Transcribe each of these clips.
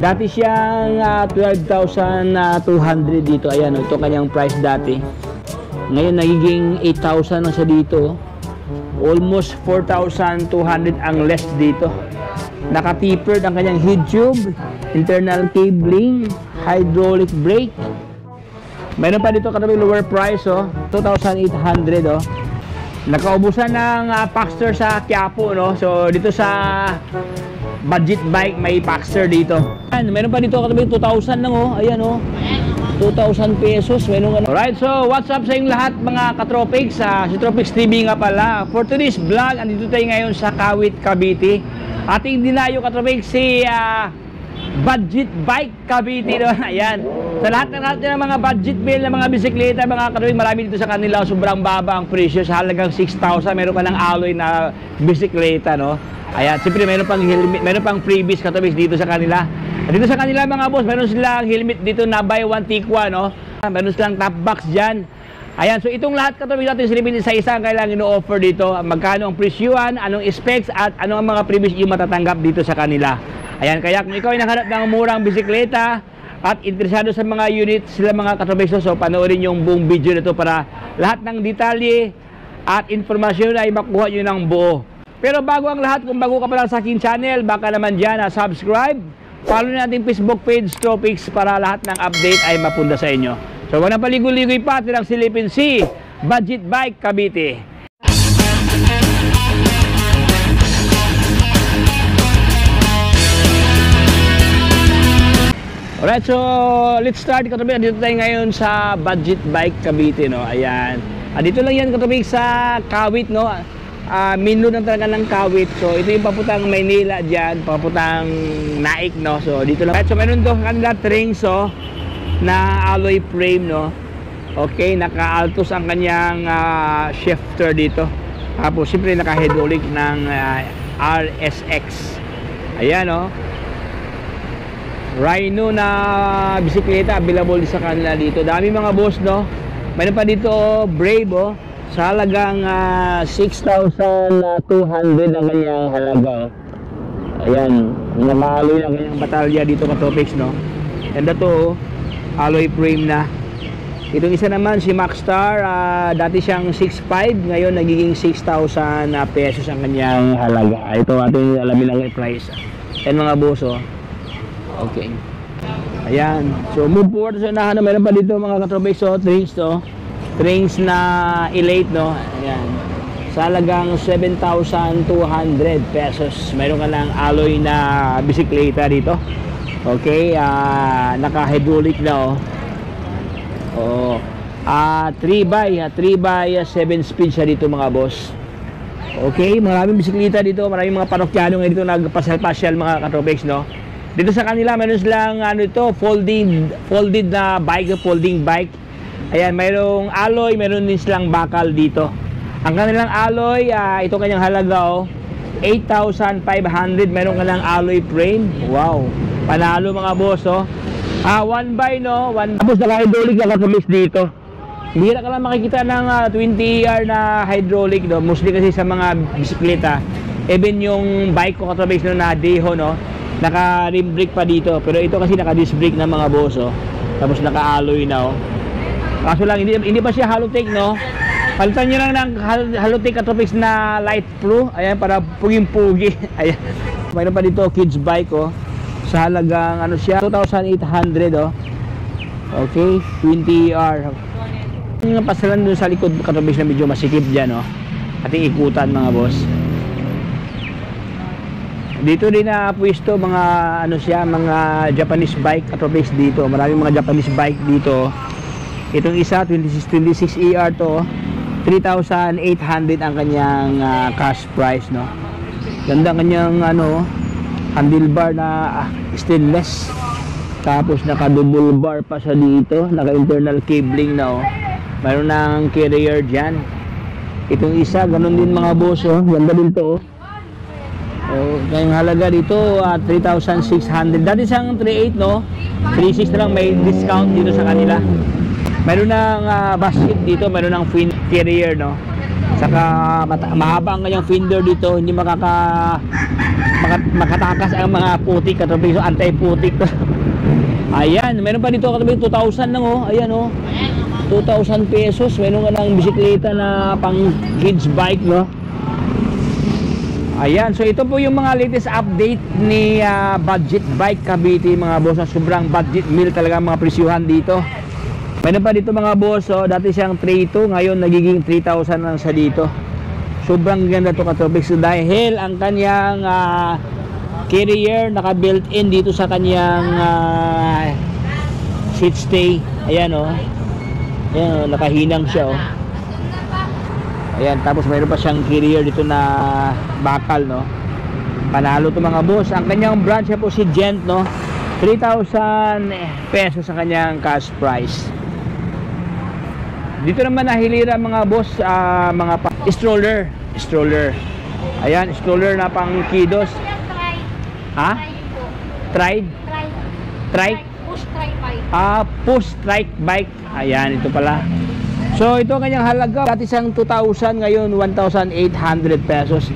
Dati siyang 12,200 dito. Ayan, ito kanyang price dati. Ngayon nagiging 8,000 na siya dito. Almost 4,200 ang less dito. Naka-tapered ang kanyang head tube, internal cabling, hydraulic brake. Mayroon pa dito katabi lower price, 2,800, Nakaubusan ng Paxter sa Quiapo, So dito sa budget bike may Paxter dito. Mayroon pa dito katabi 2,000 lang, Ayan, 2,000 pesos. Alright, so what's up sa inyong lahat mga katropics? Si Tropics TV nga pala. For today's vlog, andito tayo ngayon sa Kawit, Cavite. Ating dinayo katropics si budget bike Cavite, Ayan. Sa lahat ng mga budget bill ng mga bisikleta, mga katropics, marami dito sa kanila. Sobrang baba ang presyo, sa halagang 6,000. Meron pa ng alloy na bisikleta, Ayan, siyempre meron pang helmet, meron pang freebies katropics dito sa kanila. Dito sa kanila mga boss, meron silang helmet dito na buy one take one, Meron silang top box dyan. Ayan, so itong lahat katropics natin silipin isa-isa ang kailangan ino-offer dito. Magkano ang presyuan, anong specs, at ano ang mga freebies yung matatanggap dito sa kanila. Ayan, kaya kung ikaw ay nakahanap ng murang bisikleta at interesado sa mga units sila mga katropics, so panoorin yung buong video na ito para lahat ng detalye at informasyon ay makuha nyo ng buo. Pero bago ang lahat, kung bago ka pa lang sa aking channel, baka naman dyan subscribe. Follow natin Facebook page Tropics para lahat ng update ay mapunta sa inyo. So wala paligoy-ligoy pa, tilang silipin si Budget Bike Cavite. Alright, so let's start katabi. Dito tayo ngayon sa Budget Bike Cavite, Ayan. Dito lang yan katabi sa Kawit, main road ng talaga ng Kawit. So ito yung paputang Maynila dyan, paputang Naik, So dito lang. So meron doon kanila Trings, na alloy frame, Okay, naka-altos ang kanyang shifter dito. Tapos siyempre naka-hydraulic ng RSX. Ayan, Rhino na bisikleta available sa kanila dito. Dami mga boss, Meron pa dito Brave, sa halagang 6,200 ang kanyang halaga. Ayan, namahaloy ang kanyang batalya dito katropics, And ito, alloy frame na. Itong isa naman si Maxstar, dati siyang 6,500, ngayon nagiging 6,000 pesos ang kanyang halaga. Ito ating alamin ang price. Ayan mga boss, Okay. Ayan, so move forward sa unahan. Meron pa dito mga katropics, Trings, Trings na Elate, Ayan. Sa halagang 7,200 pesos. Mayroon ka ng alloy na bisikleta dito. Okay, naka-hydraulic na, 3x7 speed siya dito mga boss. Okay, maraming bisikleta dito, maraming mga parokyano ngayon dito nagpasyal-pasyal mga katropics, Dito sa kanila meron silang folded na bike, folding bike. Ayan, mayroong alloy, meron din silang bakal dito. Ang kanilang alloy, ito kanyang halaga, 8,500. Meron kanilang alloy frame. Wow, panalo mga boss, 1x, Tapos naka-hydraulic na katropics dito. Bihira ka lang makikita ng 20R na hydraulic, Mostly kasi sa mga bisikleta. Even yung bike ko katropics na Deho, naka-rim brake pa dito. Pero ito kasi naka-disc brake na mga boss, Tapos naka-alloy na, Kaso lang, hindi pa siya Halotech, Palitan nyo lang ng Halotech katropics na light pro. Ayan, para puging-pugi. Ayan. Mayroon pa dito kids bike, sa halagang siya 2,800, Okay, 20R. Yung pasalan doon sa likod katropics na medyo masikip dyan, Ating ikutan mga boss. Dito din na pwesto mga mga Japanese bike katropics dito. Maraming mga Japanese bike dito. Itong isa 26ER to, 3,800 ang kanyang cash price, Ganda kanyang handlebar na stainless. Tapos naka double bar pa siya dito, naka internal cabling na, Mayroon ng carrier diyan. Itong isa ganun din mga boss, Ganda din to, kayong halaga dito 3,600. Dati siyang 3,800, 3,600 na lang, may discount dito sa kanila. Mayroon ng basket dito, mayroon ng fin carrier, Saka mahaba ang kanyang fender dito, hindi makatakas ang mga putik katropiso, anti-putik to. Ayan, meron pa dito katropiso, 2,000 lang oh. Ayan oh, 2,000 pesos. Meron ka ng bisikleta na pang kids bike, no? Ayan, so ito po yung mga latest update ni Budget Bike Cavite, mga boss. Sobrang budget meal talaga mga presyuhan dito. Meron pa dito mga boss, oh, dati siyang 3,200, ngayon nagiging 3,000 lang sa dito. Sobrang ganda to katropics dahil ang kanyang carrier naka-built in dito sa kanyang seat stay. Ayan oh. Ayan oh, nakahinang siya oh. Ayan, tapos mayroon pa siyang carrier dito na bakal, no. Panalo to mga boss. Ang kanyang brand siya po si Gent, no. 3,000 pesos ang kanyang cash price. Dito naman nahilira mga boss, mga stroller. Ayan, stroller na pang kiddos. Ha? Trike? Push trike bike. Ayan, ito pala. So ito ang kanyang halaga. Dati siyang 2,000, ngayon 1,800 pesos.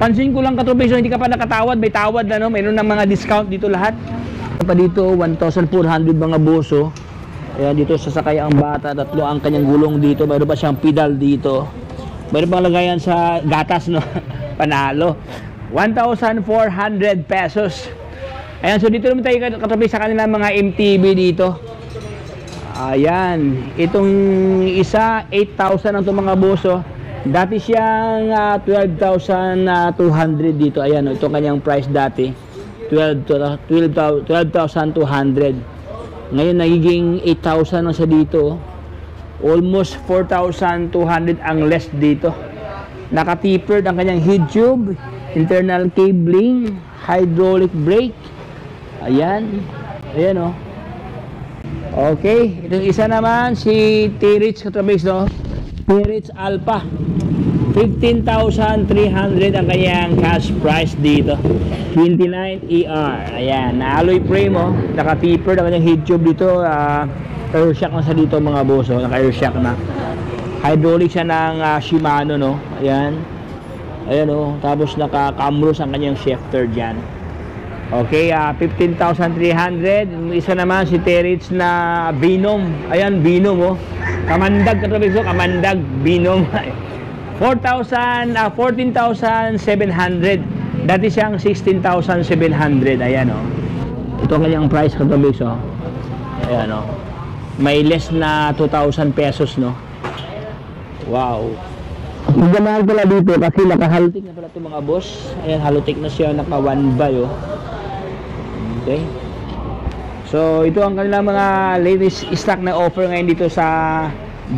Pansin ko lang katropiso, hindi ka pa nakatawad. May tawad na, no? Mayroon ng mga discount dito lahat. Pa dito 1,400 mga boso. Ayan, dito sasakay ang bata. 3 ang kanyang gulong dito. Mayroon pa siyang pedal dito. Mayroon pang lagayan sa gatas, no? Panalo. 1,400 pesos. Ayan, so dito naman tayo katropiso sa kanila mga MTB dito. Ayan, itong isa 8,000 ang itong mga boso. Dati siyang 12,200 dito. Ayan, ito kanyang price dati 12,200. Ngayon nagiging 8,000 lang sa dito. Almost 4,200 ang less dito. Naka-tapered ang kanyang head tube, internal cabling, hydraulic brake. Ayan. Ayan oh. Okay, itong isa naman si T-Rich katrabis, no? T-Rich Alpha 15,300 ang kanyang cash price dito. 29 ER. Ayan, na-alloy frame oh. Naka-tapered ang kanyang head tube dito. Air shock na sa dito mga boss oh. Naka-air shock na. Hydraulic siya ng Shimano, no? Ayan. Ayan oh. Tapos naka-camrus ang kanyang shifter dyan. Okay, 15,300. Isa naman si T-Rich na Venom. Ayan, Venom oh. Kamandag katropiso, Kamandag Venom. 14,700. Dati siyang 16,700. Ayan oh. Ito ang kanyang price katropiso. Ayan oh. May less na 2,000 pesos, no. Wow. Magandang pala dito kasi naka-halotic na pala ito mga boss. Ayan, halotic na siya, naka 1 by oh. Okay. So ito ang kanilang mga latest stock na offer ngayon dito sa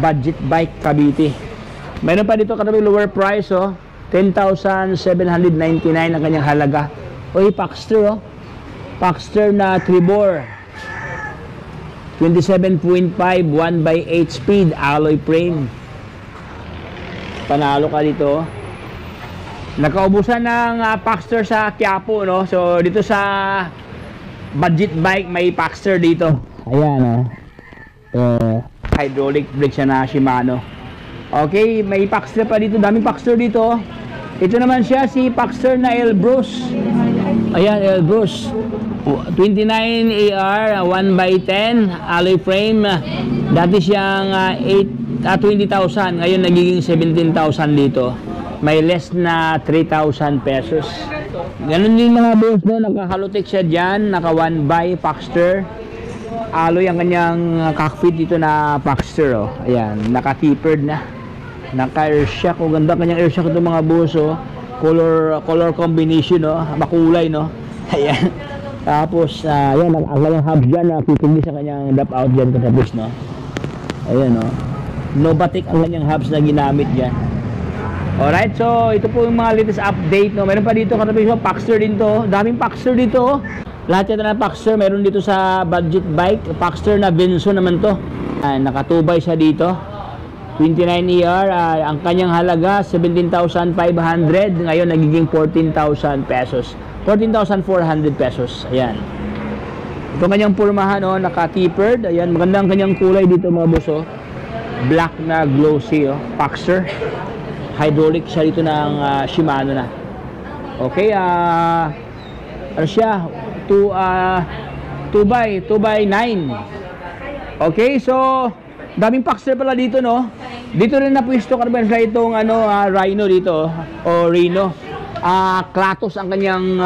Budget Bike Cavite. Meron pa dito katabi lower price oh. 10,799 ang kanyang halaga. Oy, Paxter oh. Paxter na Tribor. 27.5 1/8 speed alloy frame. Panalo ka dito. Nakaubusan ng Paxter sa Quiapo, no. So dito sa Budget Bike may Paxter dito. Ayan oh. Hydraulic brake siya na Shimano. Okay, may Paxter pa dito. Daming Paxter dito. Ito naman siya si Paxter na Elbrus. Ayan, Elbrus 29 AR 1/10 alloy frame. Dati siyang 20,000, ngayon nagiging 17,000 dito. May less na 3,000 pesos. Ganun din mga boss, no? Naka-halotic siya dyan, naka 1x Paxter. Alloy ang kanyang cockpit dito na Paxter oh. Ayan, naka-tapered na. Naka-air shock, oh, ganda kanyang air shock ito mga boss oh. Color combination oh, makulay no. Ayan. Tapos ayan, ang kanyang hubs dyan, nakikindi sa kanyang drop out dyan katapos no. Ayan oh. Novatic ang kanyang hubs na ginamit dyan. Alright, so ito po yung mga latest update no. Meron pa dito katapos mo, Paxter din to. Daming Paxter dito oh. Lahat yan na Paxter, meron dito sa Budget Bike. Paxter na Vinso naman to. Naka-2x siya dito. 29 ER, ang kanyang halaga 17,500, ngayon nagiging 14,000 pesos. 14,400 pesos. Ayan. Ito kanyang purmahan oh, naka-tapered. Ayan, maganda ang kanyang kulay dito mga boss oh. Black na glossy oh, Paxter. hydraulic siya dito ng Shimano na. Okay, ano siya? 2 by 9. Okay, so daming Paxter pala dito, no? Dito rin napwisto karban sa itong Rhino dito o Rhino. Kratos ang kanyang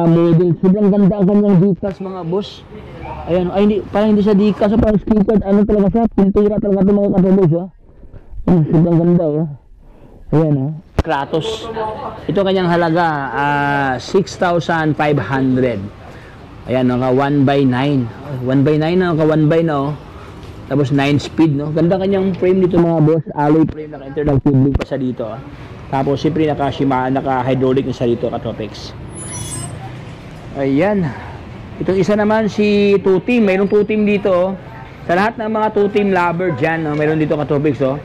model. Sobrang ganda ang kanyang decals, mga boss. Ayan, ay hindi, parang hindi siya decals, parang sticker. Ano talaga siya? Pintura talaga ito, mga katubos, oh. Sobrang ganda, oh. Ayan, oh. Kratos. Ito kanyang halaga 6,500. Ayan, naka 1 by 9. 1 by 9 na, naka 1 by na, oh. Tapos 9 speed, no? Ganda kanyang frame dito, mga boss. Alloy frame, naka-internal tubing pa siya dito, oh. Tapos siyempre naka-hydraulic na siya dito, Katropex. Ayan. Itong isa naman si 2-team. Mayroong 2-team dito, oh. Sa lahat ng mga 2-team lover dyan, oh, mayroon dito, Katropex, oh.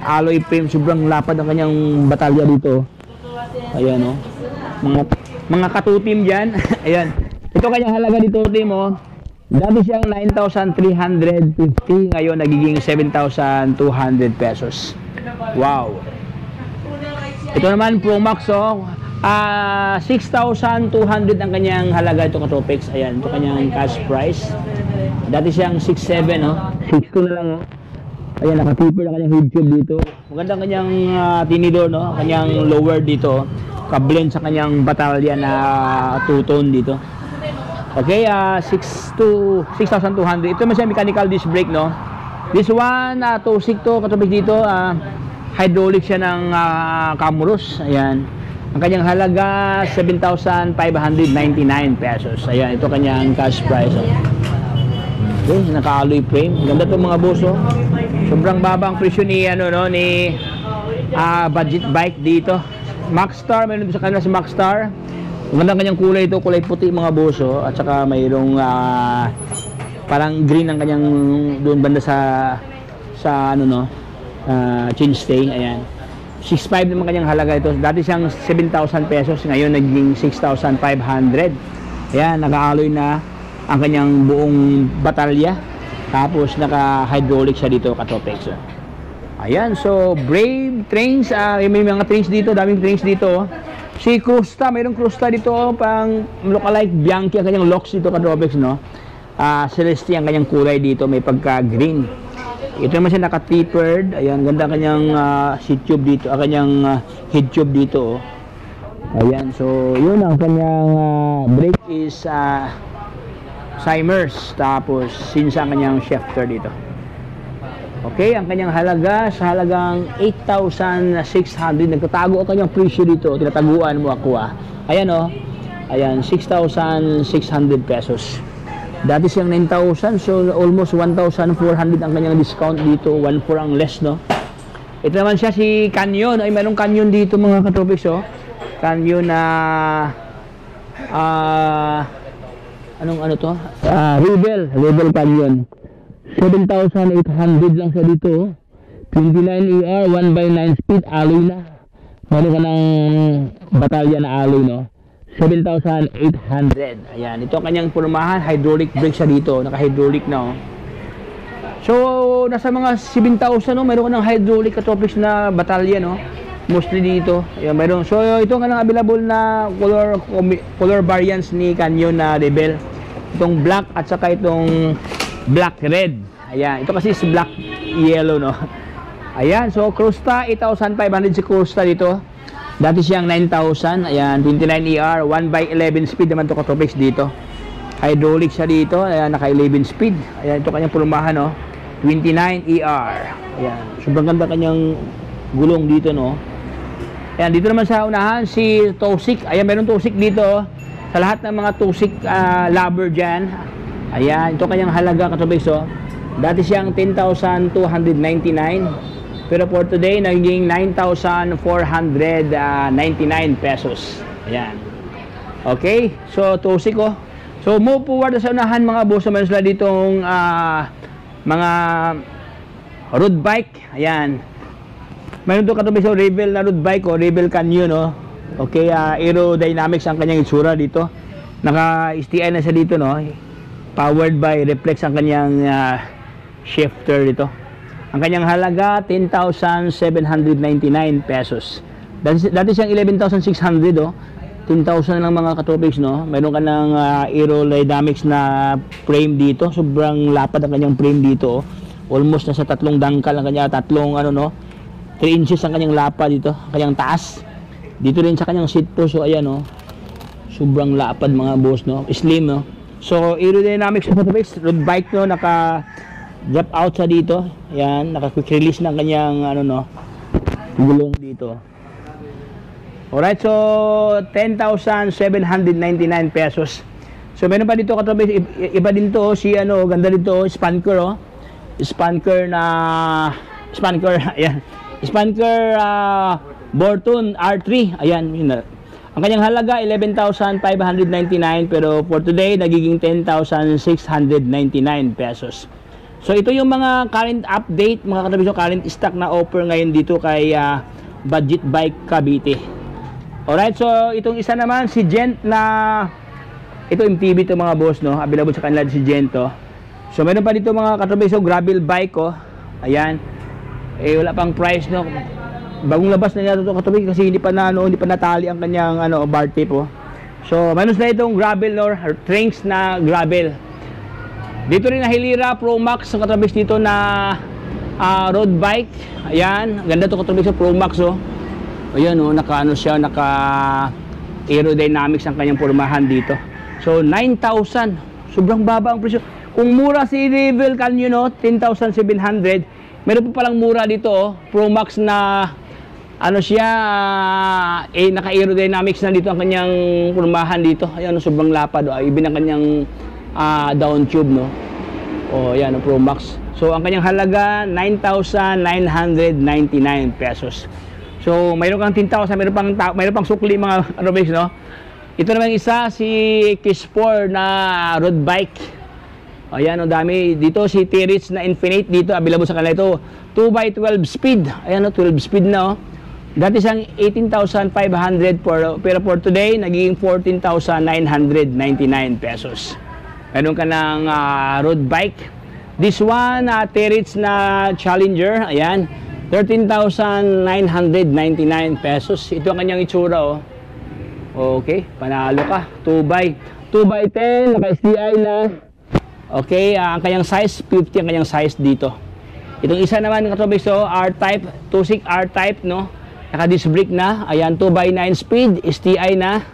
Alloy frame, sobrang lapad ang kanyang batalya dito. Ayan, oh. Mga ka-2-team dyan. Ayan. Ito kanyang halaga dito, team, oh. Dati siyang 9,350. Ngayon, nagiging 7,200 pesos. Wow. Ito naman, Pro Max, oh. 6,200 ang kanyang halaga ito, Katropex. Ayan, ito kanyang cash price. Dati siyang 6,700, oh. 6,200 na lang, oh. Ayan, naka-keeper na kanyang head tube dito. Maganda kanyang tinidor, no? Kanyang lower dito. Ka-blend sa kanyang batalya na two-tone dito. Okay, 6,200. Ito naman siya mechanical disc brake, no? This one, Tosik to, Katropex dito. Hydraulic siya ng Camurus. Ayan. Ang kanyang halaga, 7,599 pesos. Ayan, ito kanyang cash price, oh. Okay, naka-alloy frame. Ganda itong mga boss, oh. Sobrang babang presyo ni budget bike dito. Maxstar, mayroon sa kanila si Maxstar. Magandang kanyang kulay ito, kulay puti, mga boss, oh. At saka mayroong parang green ang kanyang doon banda sa chainstay. Ayan. 6,500 naman kanyang halaga ito. Dati siyang 7,000 pesos, ngayon naging 6,500. Ayan, naka-alloy na ang kanyang buong batalya. Tapos naka-hydraulic siya dito, Katropex. Ayan, so Brave trains, may mga trains dito, daming trains dito. Si Crusta, mayroong Crusta dito, pang lookalike Bianchi ang kanyang locks dito, Katropex, no? Celeste ang kanyang kulay dito, may pagka-green. Ito naman siya naka-tapered. Ayan, ganda kanyang seat tube dito, kanyang head tube dito, oh. Ayan, so yun ang kanyang brake is Simers, tapos sinsa ang kanyang shifter dito. Okay, ang kanyang halaga sa halagang 8,600. Nagtatago ang kanyang presyo dito, tinataguan mo ako, Ayan, oh. Ayan, 6,600 pesos. Dati siyang 9,000, so almost 1,400 ang kanyang discount dito. 1,400 ang less, no? Ito naman siya si Canyon. Ay, mayroong Canyon dito, mga Katropex, oh. Canyon na ano to? Rebel Canyon. 7,800 lang siya dito, oh. 29 ER, 1 by 9 speed, alloy na. Meron ka ng batalya na alloy, no? 7,800. Ayan, ito ang kanyang pormahan, hydraulic brake siya dito, naka-hydraulic na, oh. So, nasa mga 7,000, no? Meron ka ng hydraulic, Katropex, na batalya, no? Mostly dito. Ayan, meron. So, ito ang kanyang available na color variants ni Canyon na Rebel. Itong black at saka itong black red. Ayan, ito kasi is black yellow, no? Ayan, so Crusta, 8,500 si Crusta dito. Dati siyang 9,000. Ayan, 29 ER, 1 by 11 speed naman to, Katropex, dito. Hydraulic siya dito. Ayan, naka 11 speed. Ayan, ito kanyang pulumahan, no? 29 ER. Ayan, sobrang ganda kanyang gulong dito, no? Ayan, dito naman sa unahan si Tosik. Ayan, meron Tosik dito, oh. Sa lahat ng mga Tosik lover dyan. Ayan, ito kanyang halaga, Katropex, oh. Dati siyang 10,299. Pero for today, naging 9,499 pesos. Ayan. Okay, so Tosik, oh. So move forward sa unahan, mga boss. Meron sila ditong mga road bike. Ayan. Meron ito, Katropex, so Rebel na road bike, oh. Rebel Canyon, oh. Okay, aerodynamics ang kanyang itsura dito. Naka-STI na siya dito, no? Powered by reflex ang kanyang shifter dito. Ang kanyang halaga, 10,799 pesos. Dati siyang 11,600, oh. 10,000 lang mga katropics, no? Meron ka ng aerodynamics na frame dito. Sobrang lapad ang kanyang frame dito, oh. Almost nasa 3 dangkal ang kanya, 3 ano, no? 3 inches ang kanyang lapad dito, ang kanyang taas. Dito rin sa kanyang seat post, so ayan, oh. Sobrang lapad mga boss, no? Slim, no? So, aerodynamics sa katropics, road bike, no? Naka-drop out sa dito. Ayan, naka-quick release ng kanyang, ano, no? Gulong dito. Alright, so 10,799 pesos. So meron pa dito katropics, iba din to, si ano, ganda dito, Spanker, oh. Spanker ayan. Spanker Borton R3, ayan, yun na. Ang kanyang halaga 11,599 pero for today nagiging 10,699 pesos. So ito yung mga current update, mga katropics, current stock na offer ngayon dito kay Budget Bike Cavite. Alright, so itong isa naman si Gent na ito MTB to mga boss, no? Available sa kanila si Gent to. So meron pa dito mga katropics, so gravel bike, oh. Ayan. Wala pang price, no? Bagong labas na niya ito katropics kasi hindi pa natali ang kanyang ano bar tip, oh. So meron na itong gravel, no? Trinks na gravel. Dito rin na Hilira Pro Max ang katropics dito na road bike. Ayan, ganda to katropics sa Pro Max, oh. Ayan, oh, naka aerodynamics ang kanyang pormahan dito. So 9,000, sobrang baba ang presyo. Kung mura si Rival Canyon, no, 10,700. Meron pa palang mura dito, oh, Pro Max na ano siya, naka aerodynamics na dito ang kanyang pormahan dito. Ayan, oh, sobrang lapad, oh. Ibin ang kanyang down tube, no. Oh, ayan, oh, Pro Max. So ang kanyang halaga 9,999 pesos. So, mayroon kang 10,000, mayroon pang sukli mga katropics, no? Ito naman isa, si Kispor na road bike. Ayan, ang dami. Dito, si T-Reach na Infinite dito, available sa kanila ito. 2x12 speed. Ayan, 12 speed na, oh. Dati siyang 18,500 pero for today, nagiging 14,999 pesos. Meron ka ng road bike. This one, T-Reach na Challenger. Ayan. 13,999 pesos. Ito ang kanyang itsura, oh. Okay, panalo ka. 2x10, naka-STI na. Okay, ang kanyang size, 50 ang kanyang size dito. Itong isa naman, katropics, oh, R-Type, 2.6 R-Type, no? Naka-disc brake na. Ayan, 2x9 speed, STI na.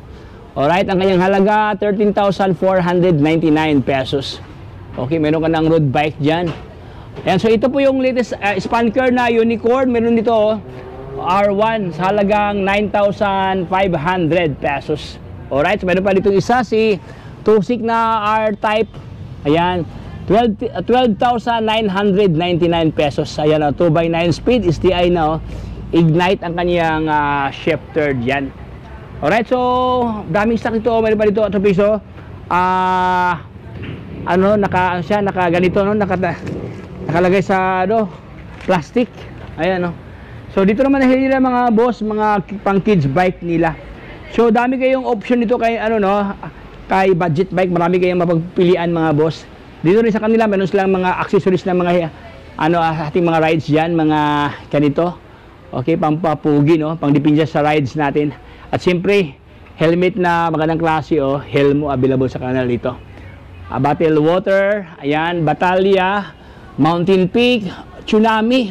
Alright, ang kanyang halaga, 13,499 pesos. Okay, meron ka ng road bike dyan. Ayan, so ito po yung latest Spanker na unicorn. Meron dito, oh, R1 sa halagang 9,500 pesos. Alright, so meron pa dito isa, si 2.6 na R-Type. Ayan, 12,999 pesos. Ayan, oh, 2x9 speed, STI na, oh. Ignite ang kanyang shifter dyan. Alright, so daming stock dito. Meron pa dito at piso. Naka ganito, no? Nakalagay sa plastic. Ayan, no. So dito naman nahihila mga boss, mga pang kids bike nila. So dami kayong option dito kay kay budget bike, marami kayong mapagpilian mga boss. Dito rin sa kanila meron silang mga accessories na mga ating mga rides diyan, mga ganito. Okay, pampapugi, no, pang dipinsa sa rides natin. At siyempre, helmet na magandang klase, oh, Helmo available sa kanal dito. Battle Water, ayan, Batalya, Mountain Peak, Tsunami.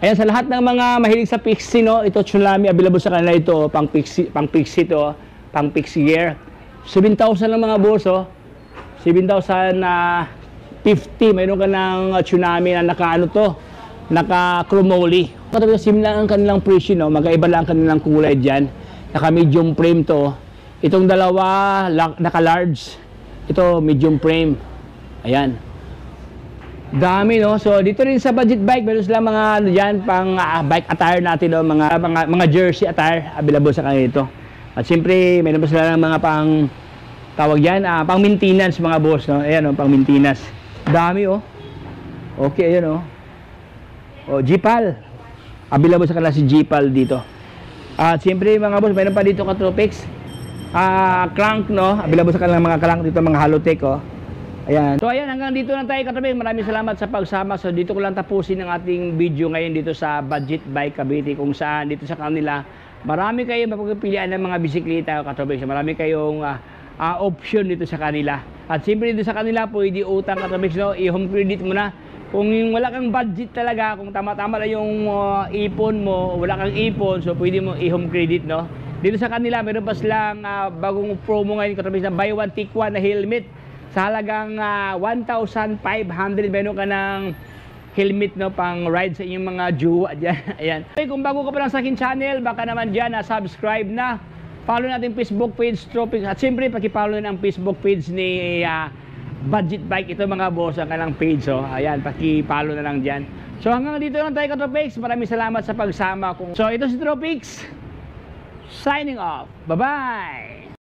Ayan, sa lahat ng mga mahilig sa Pixie, no, ito Tsunami available sa kanila ito, pang Pixie to, pang Pixie gear. 7,000 lang mga boss, oh. 7,050. Mayroon ka ng Tsunami na naka-chromoly. Katapos sim lang ang kanilang presyo, no, magkaiba lang ang kanilang kulay diyan. Naka-medium frame to. Itong dalawa naka-large. Ito medium frame. Ayan. Dami, no? So dito rin sa budget bike, meron sila mga pang bike attire natin, no? Mga jersey attire available sa kanila ito. At siyempre, meron pa sila ng mga pang tawag yan, pang maintenance mga boss, no? Ayan, no? Pang maintenance. Dami, oh. Okay, ayan, oh. Oh, Jeepal. Available sa kanila si Jeepal dito. At siyempre, mga boss, meron pa dito katropics. Crank, no? Available sa kanila mga crank dito, mga Halotech, oh. Ayan. So ayan, hanggang dito lang tayo katabi. Maraming salamat sa pagsama. So dito ko lang tapusin ang ating video ngayon dito sa Budget Bike Cavite, kung saan dito sa kanila marami kayong mapagpipilian ng mga bisikleta katabi. So marami kayong option dito sa kanila. At siyempre dito sa kanila pwede utang katabi, no? I-home credit mo na. Kung wala kang budget talaga, kung tama-tama lang yung ipon mo, wala kang ipon, so pwede mo i-home credit, no? Dito sa kanila meron pa silang bagong promo ngayon katabi na buy one take one na helmet. Sa halagang 1,500, meron ka ng helmet, no, pang ride sa inyong mga jowa dyan. Ayan. Okay, kung bago ka pa lang sa akin channel, baka naman dyan subscribe na. Follow natin Facebook page, Tropics. At siyempre, paki-follow na ang Facebook page ni Budget Bike. Ito mga boss, ang kalang page. Oh. Ayan, paki-follow na lang dyan. So hanggang dito lang tayo ka-Tropics. Maraming salamat sa pagsama. So ito si Tropics. Signing off. Bye-bye!